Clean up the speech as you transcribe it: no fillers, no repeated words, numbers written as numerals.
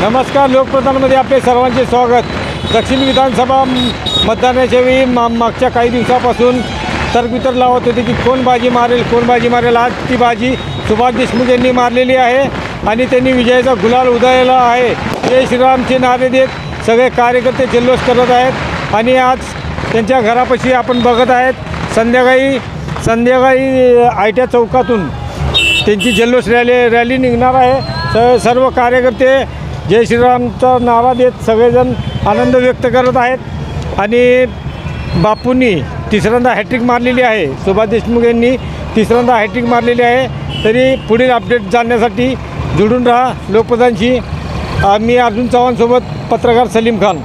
नमस्कार. लोकप्रधानमध्ये आपले सर्वांचे स्वागत. दक्षिण विधानसभा मतदानाच्या वेळी मागच्या काही दिवसापासून तर्कवितर्क लावत होते की कोण बाजी मारेल. आज ती बाजी सुभाष देशमुख यांनी मारलेली आहे आणि त्यांनी विजयाचा गुलाल उधळलेला आहे. जय श्रीरामचे नारे देत सगळे कार्यकर्ते जल्लोष करत आहेत आणि आज त्यांच्या घरापाशी आपण बघत आहेत संध्याकाळी आयट्या चौकातून त्यांची जल्लोष रॅली निघणार आहे. सर्व कार्यकर्ते जय श्रीरामचा नारा देत सगळेजण आनंद व्यक्त करत आहेत आणि बापूंनी तिसऱ्यांदा हॅट्रिक मारलेली आहे. सुभाष देशमुख यांनी तिसऱ्यांदा हॅट्रिक मारलेली आहे. तरी पुढील अपडेट जाणण्यासाठी जोडून राहा लोकप्रधानशी. मी अर्जुन चव्हाणसोबत पत्रकार सलीम खान.